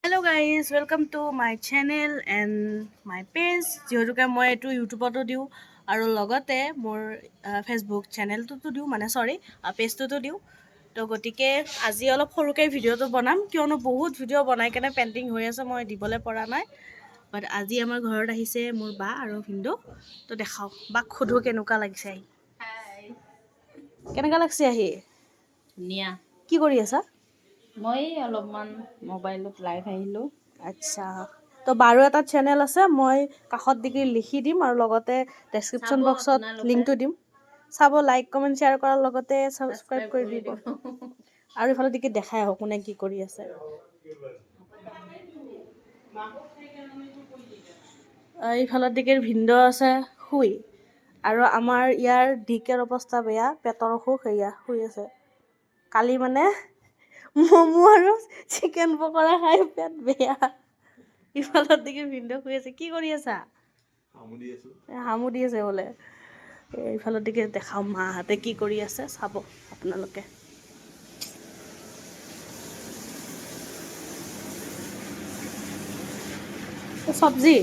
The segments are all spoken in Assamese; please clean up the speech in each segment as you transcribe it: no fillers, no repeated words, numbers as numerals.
Hello guys, welcome to my channel and my page. যেহেতুকে মই এইটো ইউটিউবতো দিওঁ আৰু লগতে মোৰ ফেচবুক চেনেলটোতো দিওঁ পেজটোতো দিওঁ। তো গতিকে আজি অলপ সৰুকৈ ভিডিঅ'টো বনাম কিয়নো বহুত ভিডিঅ' বনাই কেনে পেণ্ডিং হৈ আছে, মই দিবলৈ পৰা নাই। বাট আজি আমাৰ ঘৰত আহিছে মোৰ বা আৰু ভিনদেউ। তো দেখাওঁ, বাক সোধোঁ কেনেকুৱা লাগিছে আহি। কেনেকুৱা লাগিছে আহি? ধুনীয়া। কি কৰি আছা? মই অলপমান মোবাইলত লাইভ আহিলোঁ। আচ্ছা, তো বাৰো এটা চেনেল আছে, মই কাষত দিগি লিখি দিম আৰু লগতে ডেছক্ৰিপশ্যন বক্সত লিংকটো দিম। চাব, লাইক কমেণ্ট শ্বেয়াৰ কৰাৰ লগতে ছাবস্ক্ৰাইব কৰি দিব। আৰু ইফালে দিগি দেখাই আহক কোনে কি কৰি আছে। এইফালৰ দিগিৰ ভিনদেউ আছে শুই, আৰু আমাৰ ইয়াৰ ডিকেৰ অৱস্থা বেয়া, পেটৰ অসুখ, সেয়া শুই আছে। কালি মানে ম'ম' আৰু চিকেন পকৰা খাই পেট বেয়া। ইফালৰ দিকে ভিনদেউ শুই আছে। কি কৰি আছা? হামু দি আছে বোলে। এইফালৰ দিকে দেখাওঁ মাহঁতে কি কৰি আছে, চাব আপোনালোকে। চব্জি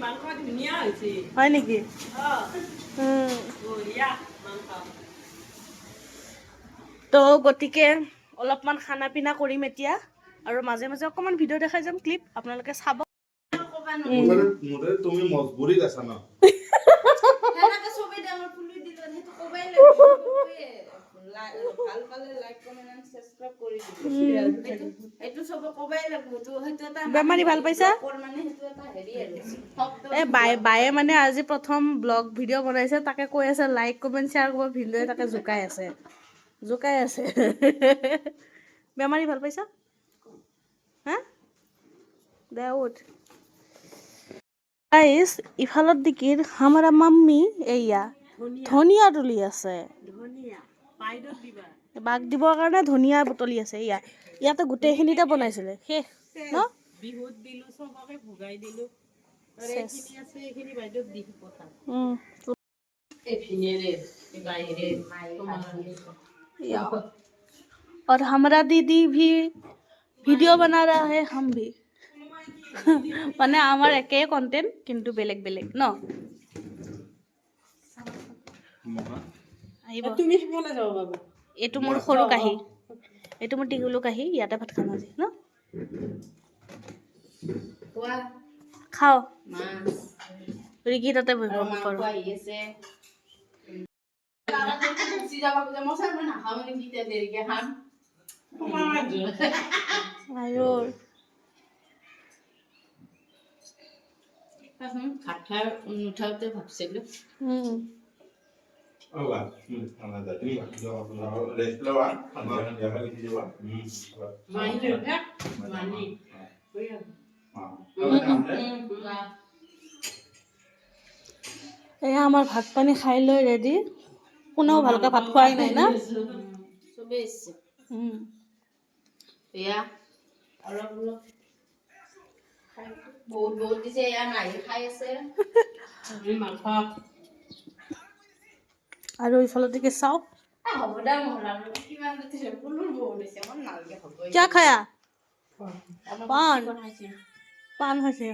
মাংস ধুনীয়া হৈছে, হয় নেকি? তো গতিকে অলপমান খানা পিনা কৰিম এতিয়া, আৰু মাজে মাজে অকণমান ভিডিঅ' দেখাই যাম, ক্লিপ আপোনালোকে চাব। তুমি মজবুৰিত আছা ন? বেমাৰী ভাল পাইছা? বায়ে মানে আজি প্ৰথম ব্লগ ভিডিঅ' বনাইছে, তাকে কৈ আছে লাইক কমেণ্ট শ্বেয়াৰ কৰিব। ভিডিঅ'য়ে তাকে জোকাই আছে। বেমাৰী ভাল পাইছা? হা দে উঠ। গাইছ, ইফালত দিকিৰ হামাৰা মাম্মি এয়া ধনিয়া তুলি আছে। বাক দিবৰ কাৰণে ধনিয়া বুটলি আছে। ইয়াতে গোটেইখিনিতে বনাইছিলে, শেষ ন? বিহুত দিলো, চবকে ভগাই দিলো। और हमारा दीदी भी वीडियो बना रहा है, हम भी মানে আমাৰ একে কন্টেন্ট কিন্তু বেলেগ বেলেগ ন। তুমি শিকলে যাব বাবু। এইটো মোৰ সৰু কাহি, এইটো মোৰ টিগুলো কাহি। ইয়াতে ভাত খাম আজি ন। খাওঁ ৰিকি তাতে বহিব পাৰোঁ। ভাত খাই নুঠাওঁতে ভাবছিলো এয়া আমাৰ ভাত পানী খাই লৈ ৰেডি। কোনেও ভালকৈ ভাত খোৱাই নাই না। চবেই এয়া অলপ অলপ বহুত বহুত দিছে। এয়া মাহী খাই আছে। আৰু ইফাললৈকে চাওক। क्या खाया? পান হৈছে।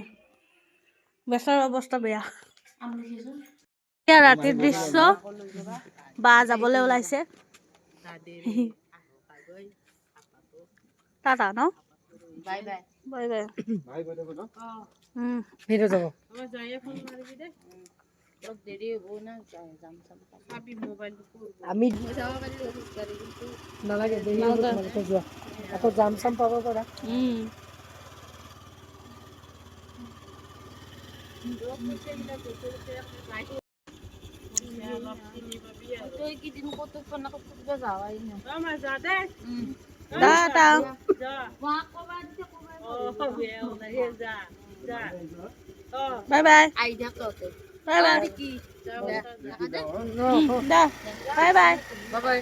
বেচাৰ অৱস্থা বেয়া। এতিয়া ৰাতিৰ দৃশ্য, বা যাবলৈ ওলাইছে। টাটা ন? Bye bye bye bye. Video' যাব। দেৰি হ'ব না, যাম আমি নালাগে, দেৰি হ'ব তোমালোকে যোৱা। আকৌ যাম চাম পাব পাৰা। এইকেইদিন ক'তো ফুৰিব যাৱাই নাই। বাই বাই আহি থাক তহঁতে। বাই বাই কি বাই বাই বাই বাই।